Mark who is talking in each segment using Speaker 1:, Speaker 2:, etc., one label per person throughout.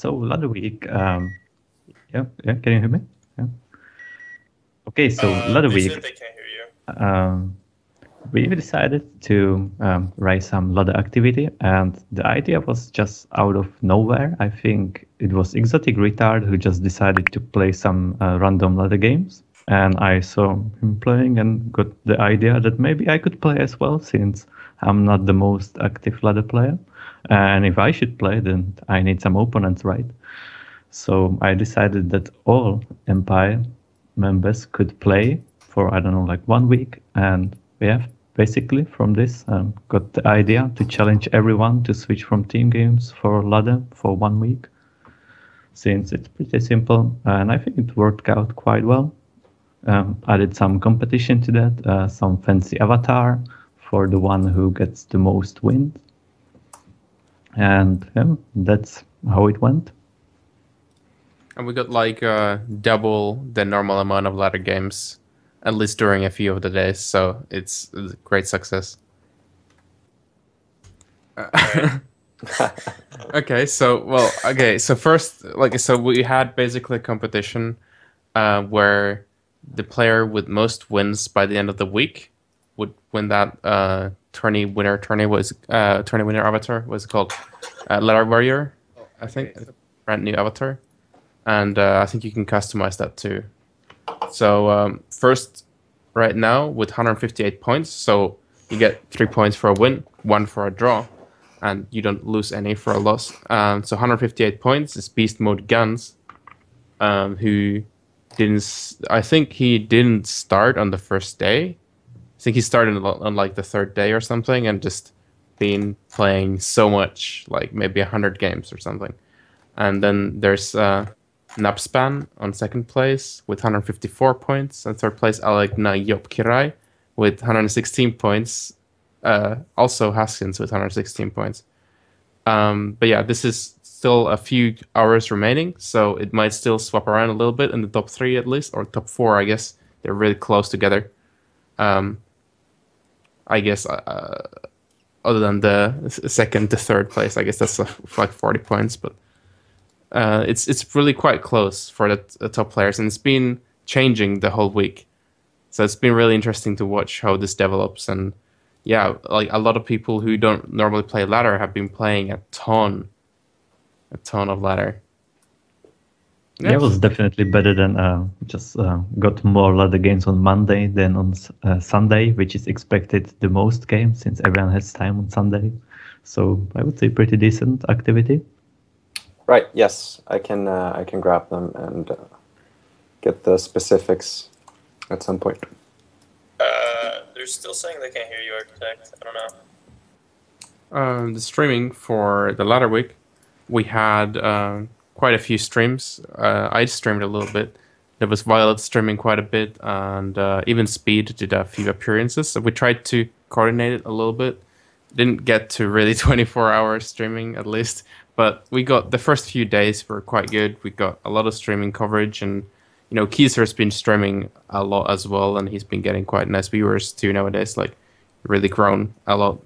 Speaker 1: So ladder week. Yeah, can you hear me? Yeah. Okay, so ladder
Speaker 2: They said
Speaker 1: week.
Speaker 2: they can't hear you.
Speaker 1: We decided to raise some ladder activity, and the idea was just out of nowhere. I think it was Exotic Retard who just decided to play some random ladder games, and I saw him playing and got the idea that maybe I could play as well, since I'm not the most active ladder player. And if I should play, then I need some opponents, right? So I decided that all Empire members could play for, I don't know, like 1 week. And we have basically from this got the idea to challenge everyone to switch from team games for ladder for 1 week, since it's pretty simple. And I think it worked out quite well. Added some competition to that, some fancy avatar for the one who gets the most wins. And yeah, that's how it went.
Speaker 3: And we got like double the normal amount of ladder games, at least during a few of the days. So it's a great success. Okay, so first, so we had basically a competition where the player with most wins by the end of the week would win that tourney winner avatar. What's it called? Ladder Warrior, I think.
Speaker 4: Okay.
Speaker 3: Brand new avatar. And I think you can customize that too. So first, right now with 158 points, so you get 3 points for a win, 1 for a draw, and you don't lose any for a loss. So 158 points is Beast Mode Guns, who didn't. I think he didn't start on the first day. I think he started on like the third day or something, and just been playing so much, like maybe 100 games or something. And then there's Napspan on second place with 154 points, and third place Alegna Yopkirai with 116 points. Also Haskins with 116 points. But yeah, this is still a few hours remaining, so it might still swap around a little bit in the top 3 at least, or top 4, I guess. They're really close together. I guess other than the second to third place, I guess that's like 40 points, but it's really quite close for the top players, and it's been changing the whole week. So it's been really interesting to watch how this develops. And yeah, like a lot of people who don't normally play ladder have been playing a ton of ladder.
Speaker 1: Yeah, it was definitely better than just got more ladder games on Monday than on Sunday, which is expected the most games since everyone has time on Sunday. So I would say pretty decent activity.
Speaker 4: Right. Yes, I can grab them and get the specifics at some point.
Speaker 2: They're still saying they can't hear you, Architect. I don't know.
Speaker 3: The streaming for the ladder week, we had quite a few streams. I streamed a little bit. There was Violet streaming quite a bit, and even Speed did a few appearances. So we tried to coordinate it a little bit. Didn't get to really 24-hour streaming at least, but we got the first few days were quite good. We got a lot of streaming coverage, and you know, Kieser's been streaming a lot as well, and he's been getting quite nice viewers too nowadays. Like, really grown a lot,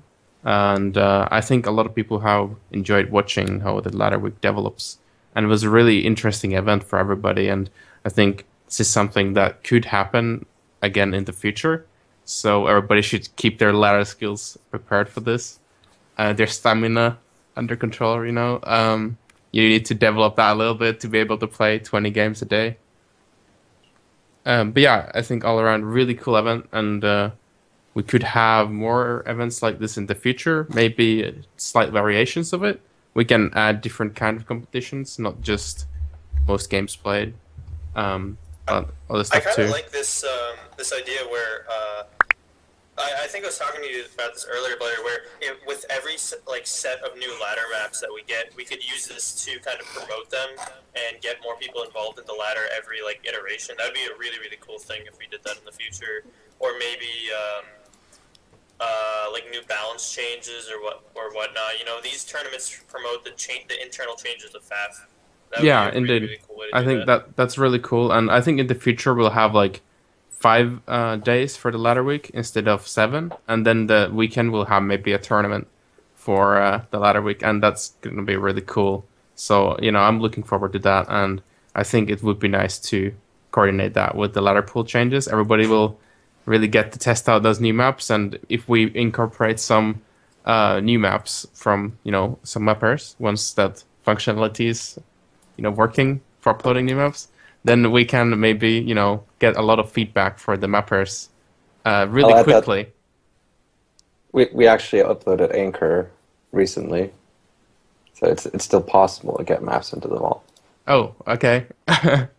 Speaker 3: and I think a lot of people have enjoyed watching how the ladder week develops, and it was a really interesting event for everybody. And I think this is something that could happen again in the future. So everybody should keep their ladder skills prepared for this, their stamina under control. You know, you need to develop that a little bit to be able to play 20 games a day. But yeah, I think all around really cool event, and we could have more events like this in the future. Maybe slight variations of it. We can add different kind of competitions, not just most games played. Other stuff
Speaker 2: I kind
Speaker 3: too.
Speaker 2: of like this this idea where I think I was talking to you about this earlier, Blair, where with every set of new ladder maps that we get, we could use this to kind of promote them and get more people involved in the ladder every iteration. That would be a really, really cool thing if we did that in the future. Or maybe new balance changes or whatnot. You know, these tournaments promote the internal changes of FAF. That would
Speaker 3: Yeah,
Speaker 2: be a
Speaker 3: indeed.
Speaker 2: really, really cool way to
Speaker 3: I
Speaker 2: do
Speaker 3: think
Speaker 2: that.
Speaker 3: that's really cool, and I think in the future we'll have like 5 days for the ladder week instead of 7, and then the weekend we'll have maybe a tournament for the ladder week, and that's gonna be really cool So, I'm looking forward to that, and I think it would be nice to coordinate that with the ladder pool changes. Everybody will really get to test out those new maps, and if we incorporate some new maps from, some mappers, once that functionality is, working for uploading new maps, then we can maybe, get a lot of feedback for the mappers really quickly.
Speaker 4: We actually uploaded Anchor recently, so it's still possible to get maps into the vault.
Speaker 3: Oh, okay.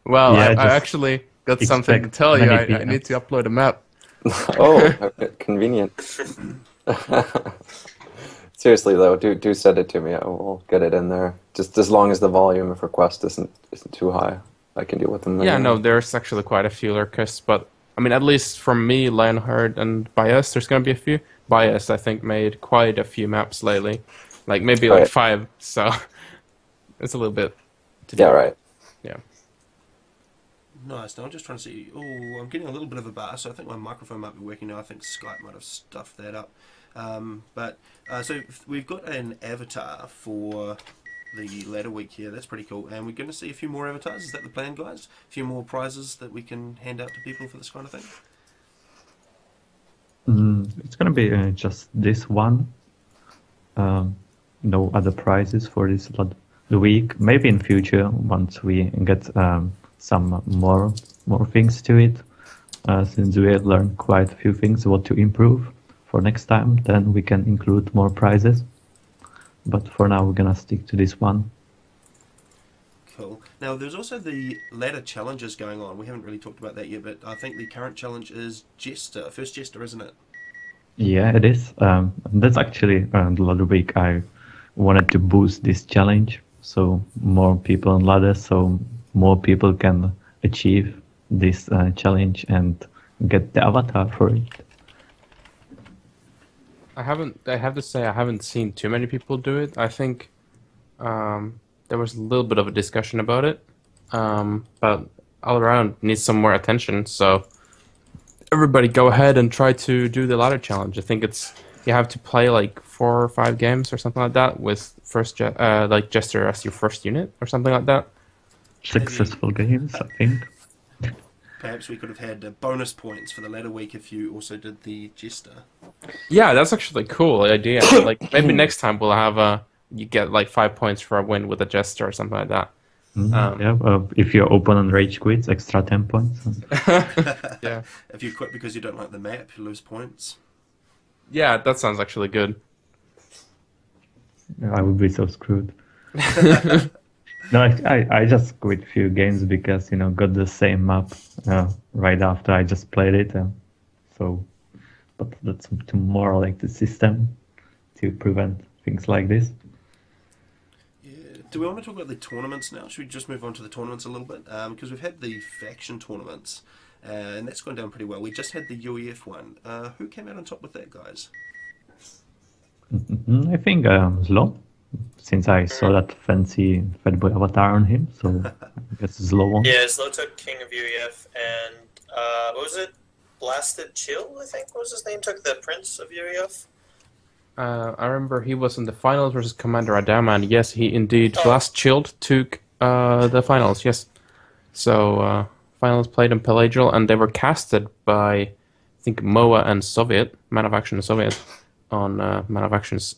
Speaker 3: Well,
Speaker 1: Yeah,
Speaker 3: I actually got something to tell you. I need to upload a map.
Speaker 4: Oh, convenient. Seriously though, do send it to me. We'll get it in there. Just as long as the volume of requests isn't too high, I can deal with them.
Speaker 3: Yeah, no, there's actually quite a few lurkers, but I mean, at least from me, Lionheart, and Bias, there's gonna be a few. Bias, I think, made quite a few maps lately, like maybe like 5. So it's a little bit.
Speaker 4: Yeah, right.
Speaker 3: Yeah.
Speaker 5: Nice. Now I'm just trying to see. Oh, I'm getting a little bit of a bar, so I think my microphone might be working now. I think Skype might have stuffed that up. So we've got an avatar for the ladder week here. That's pretty cool. And we're going to see a few more avatars. Is that the plan, guys? A few more prizes that we can hand out to people for this kind of thing?
Speaker 1: It's going to be just this one. No other prizes for this week. Maybe in future, once we get some more things to it, since we have learned quite a few things what to improve for next time, then we can include more prizes. But for now, we're gonna stick to this one.
Speaker 5: Cool. Now, there's also the ladder challenges going on. We haven't really talked about that yet, but I think the current challenge is Jester. First Jester, isn't it?
Speaker 1: Yeah, it is. That's actually the ladder week. I wanted to boost this challenge, so more people on ladder, so more people can achieve this challenge and get the avatar for it.
Speaker 3: I have to say, I haven't seen too many people do it. I think there was a little bit of a discussion about it, but all around needs some more attention. So everybody go ahead and try to do the ladder challenge. I think you have to play like 4 or 5 games or something like that with like Jester as your first unit or something like that.
Speaker 1: Successful games, I think.
Speaker 5: Perhaps we could have had bonus points for the ladder week if you also did the Jester.
Speaker 3: Yeah, that's actually a cool idea. Like maybe next time we'll have you get like 5 points for a win with a Jester or something like that.
Speaker 1: If your opponent rage quits, extra 10 points.
Speaker 3: Yeah.
Speaker 5: If you quit because you don't like the map, you lose points.
Speaker 3: Yeah, that sounds actually good.
Speaker 1: I would be so screwed. No, I just quit a few games because, got the same map right after I just played it. But that's to more like the system to prevent things like this.
Speaker 5: Yeah. Do we want to talk about the tournaments now? Should we just move on to the tournaments a little bit? Because we've had the faction tournaments, and that's gone down pretty well. We just had the UEF one. Who came out on top with that, guys?
Speaker 1: I think Zlo, since I saw that fancy Fatboy avatar on him, so I guess Zlo won.
Speaker 2: Yeah, Zlo took King of UEF, and what was it? Blasted Chill, I think was his name, took the Prince of UEF.
Speaker 3: I remember he was in the finals versus Commander Adama, and yes, he indeed Blast Chilled took the finals, yes. So, finals played in Pelagial, and they were casted by, I think, Moa and Soviet, Man of Action and Soviet, on Man of Action's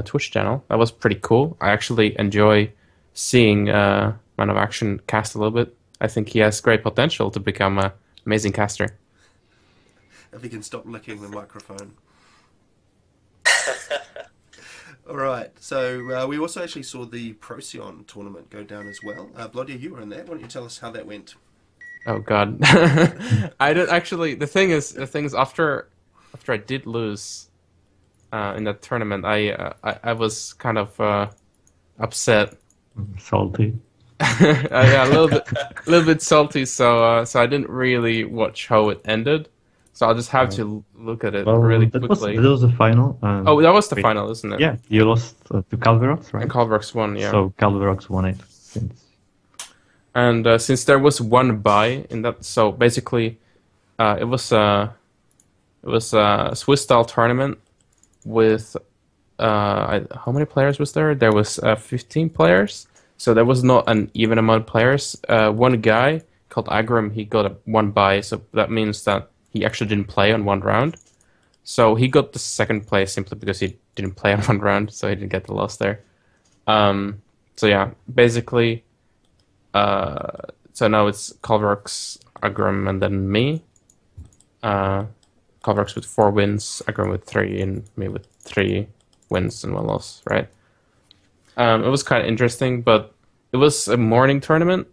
Speaker 3: Twitch channel. That was pretty cool. I actually enjoy seeing Man of Action cast a little bit. I think he has great potential to become an amazing caster.
Speaker 5: If he can stop licking the microphone. Alright, so we also actually saw the Procyon tournament go down as well. Bloody, you were in that. Why don't you tell us how that went?
Speaker 3: Oh god. I don't actually. The thing is after I did lose in that tournament, I was kind of upset.
Speaker 1: Salty.
Speaker 3: Yeah, a little bit salty. So I didn't really watch how it ended. So I'll just have to look at it really quickly.
Speaker 1: That was the final.
Speaker 3: Oh, that was the final, isn't it?
Speaker 1: Yeah, you lost to Calverox, right?
Speaker 3: And Calverox won, yeah.
Speaker 1: So Calverox won it.
Speaker 3: And since there was one buy in that, so basically, it was a Swiss style tournament with how many players was there? There was 15 players. So there was not an even amount of players. One guy called Agram, he got one bye, so that means that he actually didn't play on one round. So he got the second place simply because he didn't play on one round, so he didn't get the loss there. So yeah, basically, so now it's Colrox, Agram, and then me. Colrox with 4 wins, Agram with 3, and me with 3 wins and 1 loss, right? It was kind of interesting, but it was a morning tournament,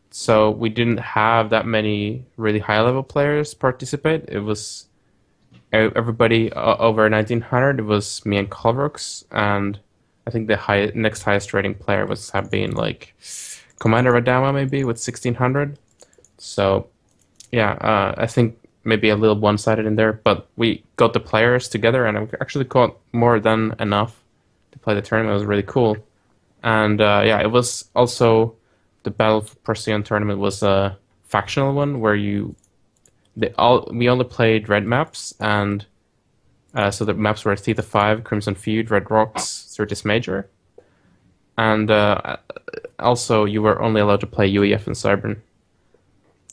Speaker 3: so we didn't have that many really high-level players participate. It was everybody over 1900. It was me and Colrox, and I think the next highest rating player have been like Commander Adama maybe with 1600. So yeah, I think maybe a little one-sided in there, but we got the players together, and I actually caught more than enough to play the tournament. It was really cool. And yeah, it was also the Battle for Procyon tournament was a factional one where we only played red maps, and so the maps were Theta 5, Crimson Feud, Red Rocks, Certis Major, and also you were only allowed to play UEF and Cybern.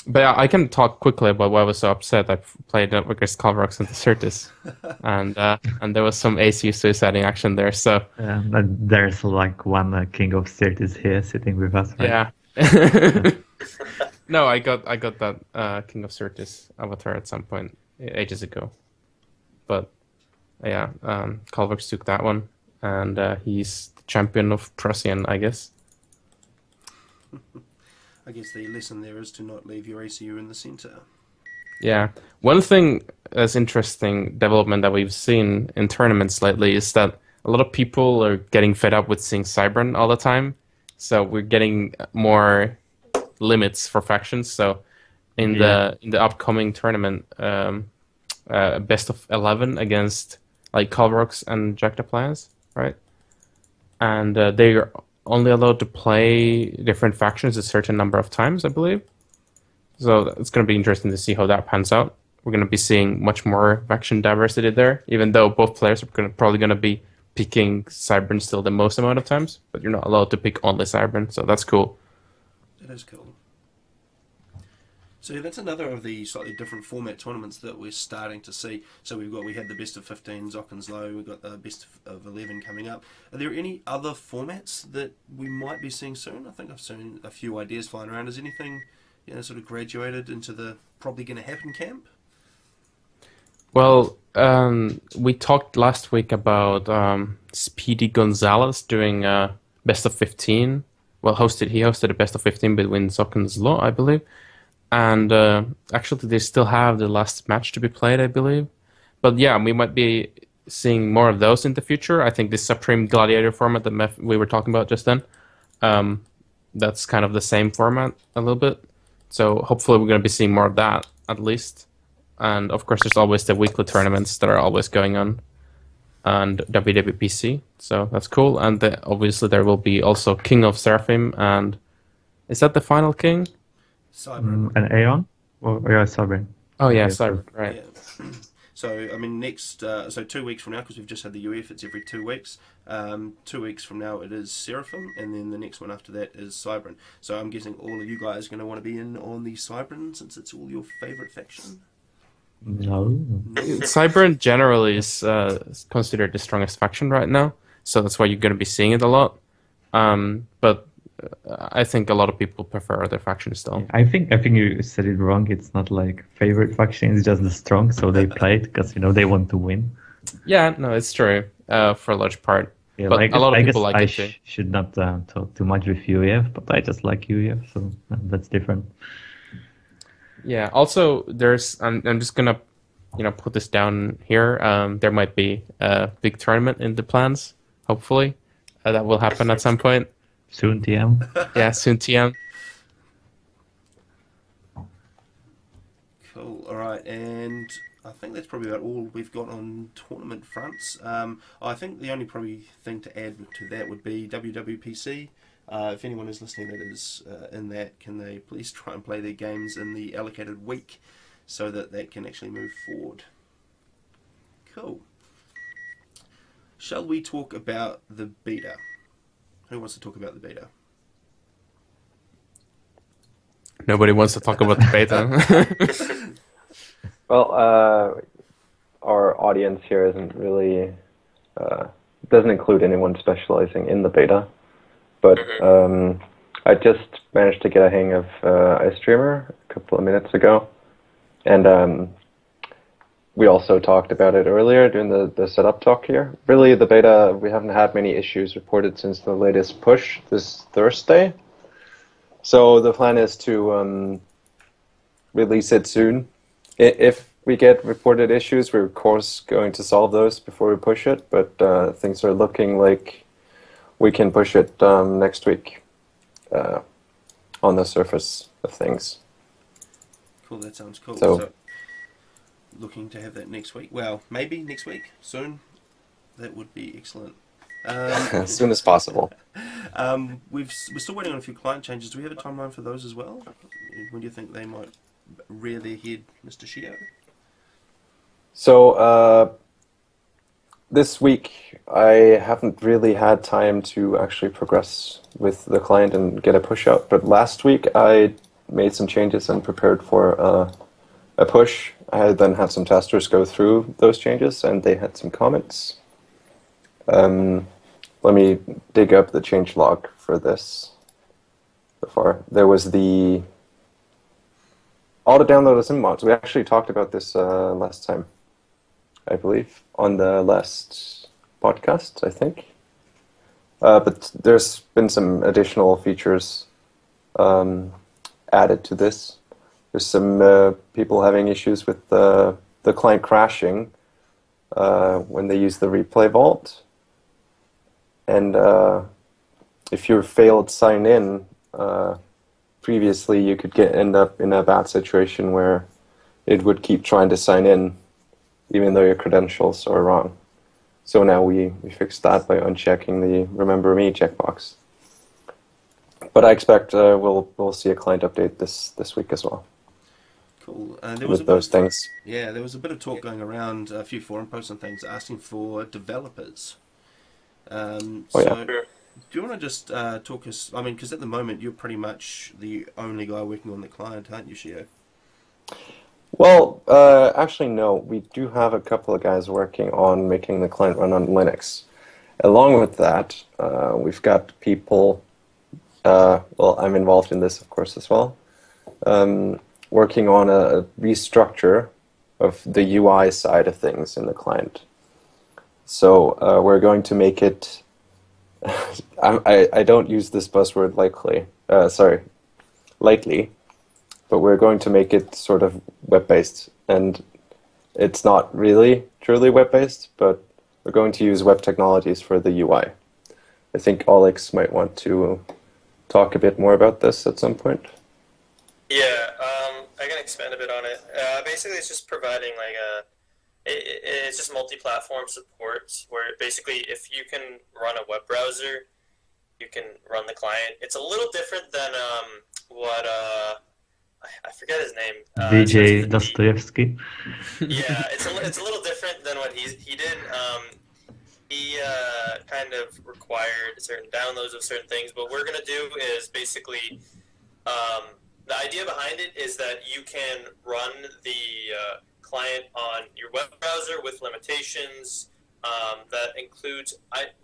Speaker 3: But I can talk quickly about why I was so upset. I played against Colrox and the Certis, and there was some ACU suiciding action there. So
Speaker 1: and there's like one King of Certis here sitting with us, right?
Speaker 3: yeah. No, I got that King of Certis avatar at some point ages ago, but yeah, Colrox took that one, and he's the champion of Procyon, I guess.
Speaker 5: I guess the lesson there is to not leave your ACU in the center.
Speaker 3: Yeah. One thing that's interesting development that we've seen in tournaments lately is that a lot of people are getting fed up with seeing Cybern all the time. So we're getting more limits for factions. So in the upcoming tournament, best of 11 against like Colrox and Jack Appliance, right? And they are only allowed to play different factions a certain number of times, I believe. So it's going to be interesting to see how that pans out. We're going to be seeing much more faction diversity there, even though both players are probably going to be picking Cybern still the most amount of times, but you're not allowed to pick only Cybern, so that's cool.
Speaker 5: That is cool. So that's another of the slightly different format tournaments that we're starting to see. So we had the best of 15, Zockens Low, we've got the best of 11 coming up. Are there any other formats that we might be seeing soon? I think I've seen a few ideas flying around. Is anything sort of graduated into the probably going to happen camp?
Speaker 3: Well, we talked last week about Speedy Gonzalez doing best of 15. Well, he hosted a best of 15 between Zockens Law, I believe. And actually, they still have the last match to be played, I believe. But yeah, we might be seeing more of those in the future. I think the Supreme Gladiator format that we were talking about just then, that's kind of the same format a little bit. So hopefully we're going to be seeing more of that, at least. And of course, there's always the weekly tournaments that are always going on, and WWPC. So that's cool. And obviously there will be also King of Seraphim, and is that the final king?
Speaker 5: Cybern.
Speaker 1: An Aeon? Or yeah, Cybern.
Speaker 3: Oh yeah,
Speaker 1: Yeah,
Speaker 3: Cybern, right.
Speaker 5: Yeah. So, I mean, so 2 weeks from now, because we've just had the UF, it's every 2 weeks. 2 weeks from now, it is Seraphim, and then the next one after that is Cybern. So I'm guessing all of you guys are going to want to be in on the Cybern, since it's all your favourite faction.
Speaker 1: No.
Speaker 3: Cybern generally is considered the strongest faction right now, so that's why you're going to be seeing it a lot. But I think a lot of people prefer other factions still.
Speaker 1: I think you said it wrong. It's not like favorite faction. It's just the strong, so they play it because they want to win.
Speaker 3: Yeah, no, it's true for a large part.
Speaker 1: Yeah,
Speaker 3: but a lot of people like
Speaker 1: I
Speaker 3: it too.
Speaker 1: should not talk too much with UEF, but I just like UEF, so that's different.
Speaker 3: Yeah. Also, I'm just gonna, put this down here. There might be a big tournament in the plans. Hopefully, that will happen at some point.
Speaker 1: Soon, TM.
Speaker 3: Yeah, soon, TM.
Speaker 5: Cool. All right, and I think that's probably about all we've got on tournament fronts. I think the only probably thing to add to that would be WWPC. If anyone is listening that is in that, can they please try and play their games in the allocated week so that can actually move forward. Cool. Shall we talk about the beta? Who wants to talk about the beta?
Speaker 3: Nobody wants to talk about the beta.
Speaker 4: Well, our audience here isn't really doesn't include anyone specializing in the beta, but I just managed to get a hang of iStreamer a couple of minutes ago, and we also talked about it earlier during the setup talk here. Really, the beta, we haven't had many issues reported since the latest push this Thursday. So the plan is to release it soon. If we get reported issues, we're of course going to solve those before we push it, but things are looking like we can push it next week on the surface of things.
Speaker 5: Cool, that sounds cool.
Speaker 4: So
Speaker 5: looking to have that next week. Well, maybe next week, soon. That would be excellent.
Speaker 4: as soon as possible.
Speaker 5: We're still waiting on a few client changes. Do we have a timeline for those as well? When do you think they might rear their head, Mr. Shio?
Speaker 4: So this week I haven't really had time to actually progress with the client and get a push out, but last week I made some changes and prepared for a push. I then had some testers go through those changes and they had some comments. Let me dig up the change log for this. Before there was the auto download of some mods. We actually talked about this last time, I believe, on the last podcast, I think. But there's been some additional features added to this. There's some people having issues with the client crashing when they use the replay vault. And if you failed sign in previously, you could end up in a bad situation where it would keep trying to sign in even though your credentials are wrong. So now we fixed that by unchecking the Remember Me checkbox. But I expect we'll see a client update this week as well.
Speaker 5: Cool.
Speaker 4: With those things.
Speaker 5: Yeah, there was a bit of talk going around, a few forum posts and things, asking for developers. Do you want to just talk us, I mean, because at the moment you're pretty much the only guy working on the client, aren't you, Shio?
Speaker 4: Well, actually no, we do have a couple of guys working on making the client run on Linux. Along with that, we've got people, well, I'm involved in this, of course, as well, working on a restructure of the UI side of things in the client. So we're going to make it, I don't use this buzzword lightly, but we're going to make it sort of web-based. And it's not really truly web-based, but we're going to use web technologies for the UI. I think Alex might want to talk a bit more about this at some point.
Speaker 2: Yeah, I can expand a bit on it. Basically, it's just providing like it's just multi-platform support, where basically if you can run a web browser, you can run the client. It's a little different than what I forget his name.
Speaker 1: DJ Dostoevsky.
Speaker 2: Yeah, it's a little different than what he did. He kind of required certain downloads of certain things. What we're gonna do is basically the idea behind it is that you can run the client on your web browser with limitations that includes.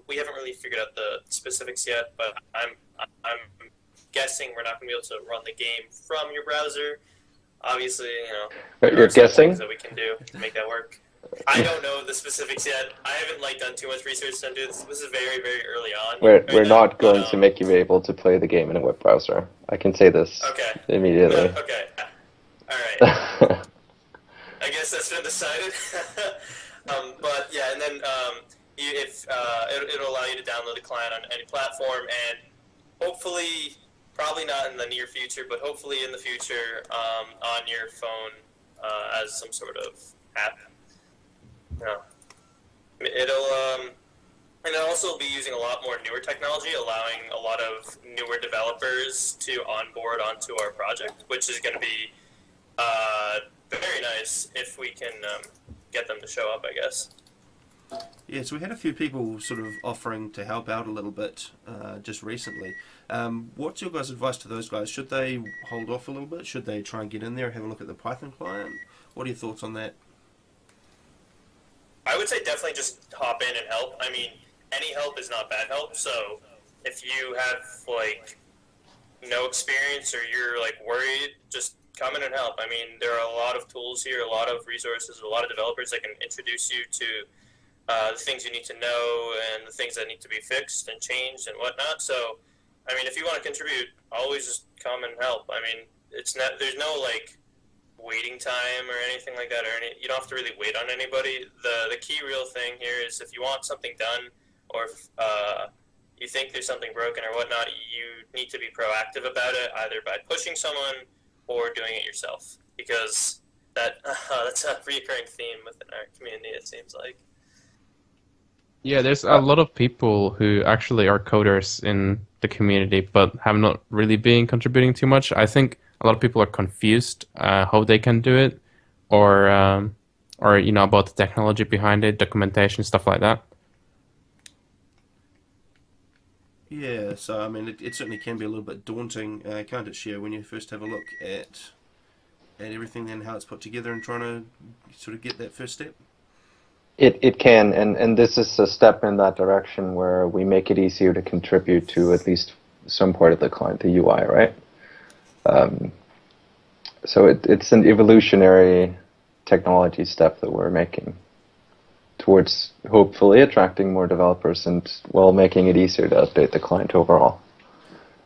Speaker 2: We haven't really figured out the specifics yet, but I'm guessing we're not going to be able to run the game from your browser. Obviously,
Speaker 4: You're guessing
Speaker 2: things that we can do to make that work. I don't know the specifics yet. I haven't done too much research into this. This is very, very early on.
Speaker 4: We're not going to make you able to play the game in a web browser. I can say this immediately.
Speaker 2: Okay. All right. I guess that's been decided. But yeah, and then it'll allow you to download the client on any platform, and hopefully, probably not in the near future, but hopefully in the future, on your phone as some sort of app. It'll also be using a lot more newer technology, allowing a lot of newer developers to onboard onto our project, which is going to be very nice if we can get them to show up, I guess.
Speaker 5: Yeah, so we had a few people sort of offering to help out a little bit just recently. What's your guys' advice to those guys? Should they hold off a little bit? Should they try and get in there and have a look at the Python client? What are your thoughts on that?
Speaker 2: I would say definitely just hop in and help. I mean, any help is not bad help. So if you have like no experience or you're like worried, just come in and help. I mean, there are a lot of tools here, a lot of resources, a lot of developers that can introduce you to the things you need to know and the things that need to be fixed and changed and whatnot. So, I mean, if you want to contribute, always just come and help. I mean, it's not, there's no like waiting time or anything like that, or you don't have to really wait on anybody. The key real thing here is if you want something done, or if you think there's something broken or whatnot, you need to be proactive about it, either by pushing someone or doing it yourself, because that's a recurring theme within our community, it seems like.
Speaker 3: Yeah, there's a lot of people who actually are coders in the community, but have not really been contributing too much. I think a lot of people are confused how they can do it, or about the technology behind it, documentation, stuff like that.
Speaker 5: Yeah, so I mean, it certainly can be a little bit daunting, can't it, Shia, when you first have a look at everything and how it's put together and trying to sort of get that first step?
Speaker 4: It can, and this is a step in that direction where we make it easier to contribute to at least some part of the client, the UI, right? So it's an evolutionary technology step that we're making towards hopefully attracting more developers and, well, making it easier to update the client overall.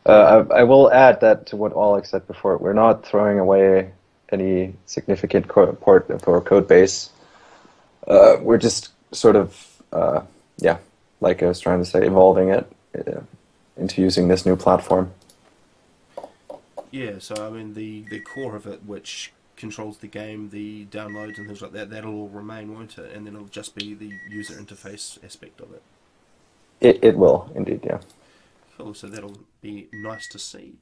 Speaker 4: I will add that to what Alex said before, we're not throwing away any significant part of our code base. We're just sort of, like I was trying to say, evolving it into using this new platform.
Speaker 5: Yeah, so I mean, the core of it, which controls the game, the downloads and things like that, that'll all remain, won't it? And then it'll just be the user interface aspect of it.
Speaker 4: It will, indeed, yeah.
Speaker 5: Cool, so that'll be nice to see.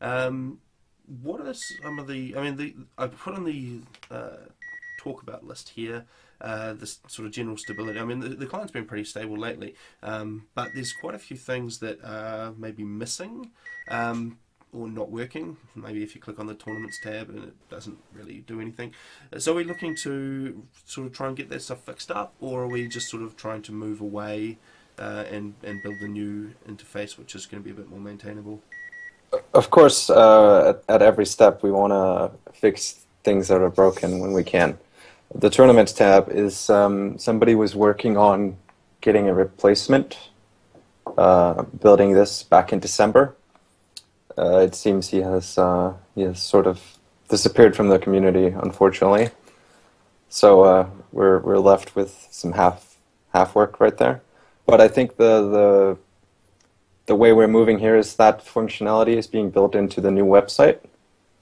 Speaker 5: What are some of the... I mean, I put on the talk about list here this sort of general stability. I mean, the client's been pretty stable lately, but there's quite a few things that are maybe missing or not working. Maybe if you click on the Tournaments tab and it doesn't really do anything. So are we looking to sort of try and get that stuff fixed up, or are we just sort of trying to move away and build a new interface which is going to be a bit more maintainable?
Speaker 4: Of course, at every step we want to fix things that are broken when we can. The Tournaments tab is somebody was working on getting a replacement, building this back in December. It seems he has sort of disappeared from the community, unfortunately. So we're left with some half work right there. But I think the way we're moving here is that functionality is being built into the new website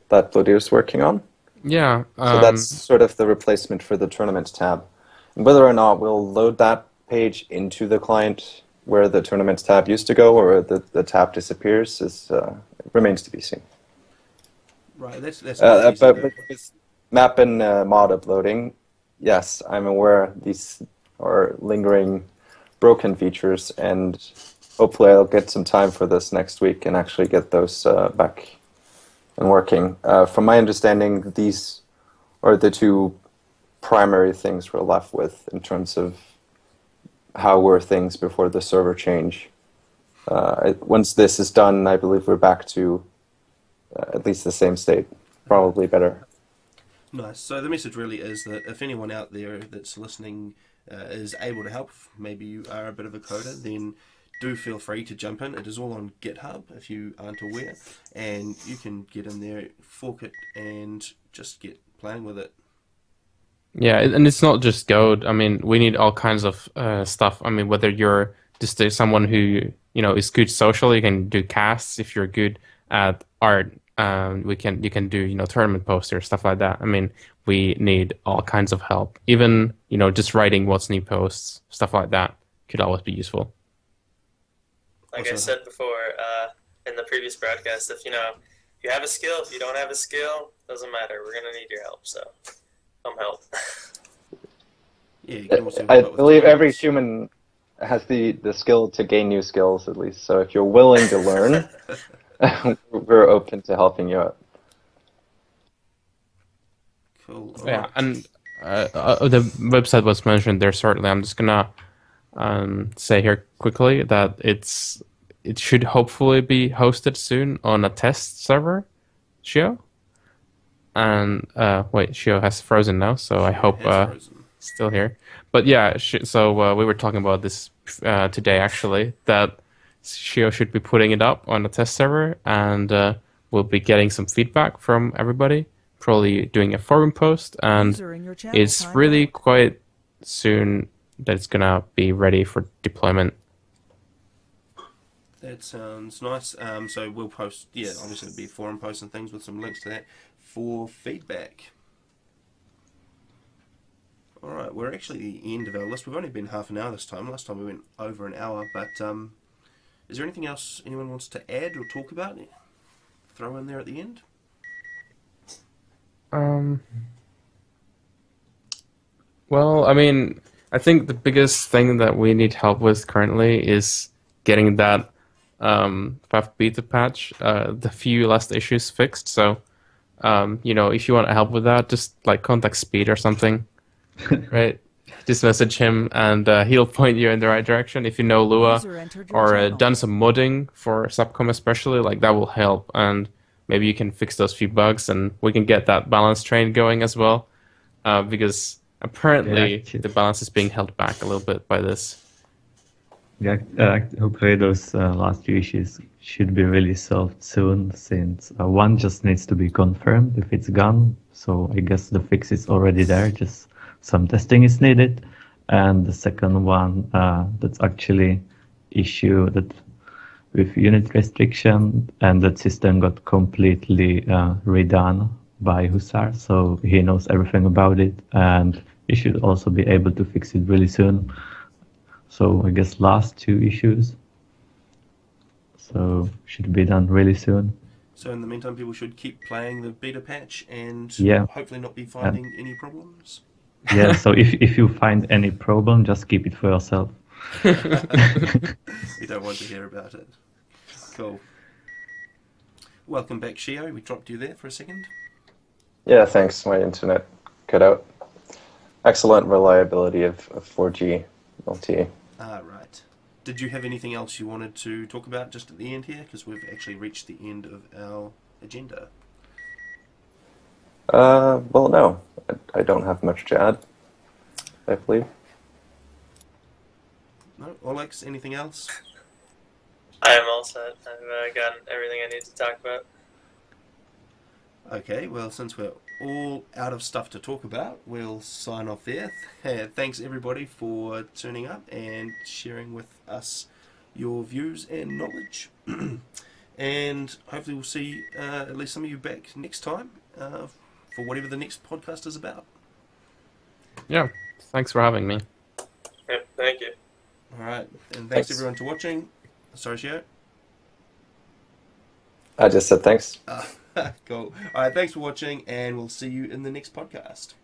Speaker 4: that Blodir's working on.
Speaker 3: Yeah.
Speaker 4: So that's sort of the replacement for the Tournaments tab. And whether or not we'll load that page into the client where the Tournaments tab used to go, or the tab disappears, remains to be seen.
Speaker 5: Right, that's
Speaker 4: but with map and mod uploading, yes, I'm aware these are lingering broken features, and hopefully I'll get some time for this next week and actually get those back and working. From my understanding, these are the two primary things we're left with in terms of how were things before the server change. Once this is done, I believe we're back to at least the same state, probably better.
Speaker 5: Nice. So the message really is that if anyone out there that's listening is able to help, maybe you are a bit of a coder, then do feel free to jump in. It is all on GitHub if you aren't aware, and you can get in there, fork it, and just get playing with it.
Speaker 3: Yeah, and it's not just code. I mean, we need all kinds of stuff. I mean, whether you're just someone who is good socially, you can do casts. If you're good at art, you can do tournament posters, stuff like that. I mean, we need all kinds of help. Even just writing what's new posts, stuff like that could always be useful.
Speaker 2: Like I said before in the previous broadcast, if you have a skill, if you don't have a skill, doesn't matter. We're gonna need your help, so come help.
Speaker 5: Yeah, you can also
Speaker 4: I believe every human has the skill to gain new skills at least. So if you're willing to learn, we're open to helping you out.
Speaker 5: Cool.
Speaker 3: Yeah,
Speaker 5: Alright.
Speaker 3: and the website was mentioned there. Certainly, I'm just gonna say here quickly that it should hopefully be hosted soon on a test server, Shio. And wait, Shio has frozen now, so I hope
Speaker 5: Has frozen.
Speaker 3: still here. But yeah, so we were talking about this today actually, that Shio should be putting it up on a test server, and we'll be getting some feedback from everybody. Probably doing a forum post, and
Speaker 6: User in your channel
Speaker 3: it's
Speaker 6: timed
Speaker 3: really
Speaker 6: out.
Speaker 3: quite soon that it's gonna be ready for deployment.
Speaker 5: That sounds nice. So we'll post, yeah, obviously it'll be forum posts and things with some links to that for feedback. Alright, we're actually at the end of our list. We've only been half an hour this time. Last time we went over an hour, but is there anything else anyone wants to add or talk about? Throw in there at the end?
Speaker 3: Well, I mean, I think the biggest thing that we need help with currently is getting that FAF beta patch, the few last issues fixed. So, if you want help with that, just like contact Speed or something, right? Just message him, and he'll point you in the right direction. If you know Lua
Speaker 6: User entered your
Speaker 3: or
Speaker 6: channel.
Speaker 3: done some modding for Subcom especially, like that will help, and maybe you can fix those few bugs, and we can get that balance train going as well, because apparently
Speaker 1: Yeah,
Speaker 3: the balance is being held back a little bit by this.
Speaker 1: Yeah, hopefully those last few issues should be really solved soon, since one just needs to be confirmed if it's gone. So I guess the fix is already there, just some testing is needed. And the second one, that's actually issue that with unit restriction, and that system got completely redone by Hussar, so he knows everything about it, and he should also be able to fix it really soon. So I guess last two issues, so should be done really soon.
Speaker 5: So in the meantime, people should keep playing the beta patch and
Speaker 1: Yeah.
Speaker 5: hopefully not be finding any problems.
Speaker 1: Yeah, so if you find any problem, just keep it for yourself.
Speaker 5: We don't want to hear about it. Cool. Welcome back, Shio. We dropped you there for a second.
Speaker 4: Yeah, thanks. My internet cut out. Excellent reliability of 4G LTE.
Speaker 5: Ah, right. Did you have anything else you wanted to talk about just at the end here? Because we've actually reached the end of our agenda.
Speaker 4: Well, no. I don't have much to add, I believe.
Speaker 5: No? Olex, anything else?
Speaker 2: I am all set. I've gotten everything I need to talk about.
Speaker 5: Okay, well, since we're all out of stuff to talk about, we'll sign off there. Thanks, everybody, for turning up and sharing with us your views and knowledge. And hopefully we'll see at least some of you back next time for whatever the next podcast is about.
Speaker 3: Yeah, thanks for having me.
Speaker 2: Yep, thank you.
Speaker 5: All right, and thanks
Speaker 4: Thanks.
Speaker 5: everyone for watching. Sorry, Shio.
Speaker 4: I just said thanks.
Speaker 5: Cool. All right, thanks for watching, and we'll see you in the next podcast.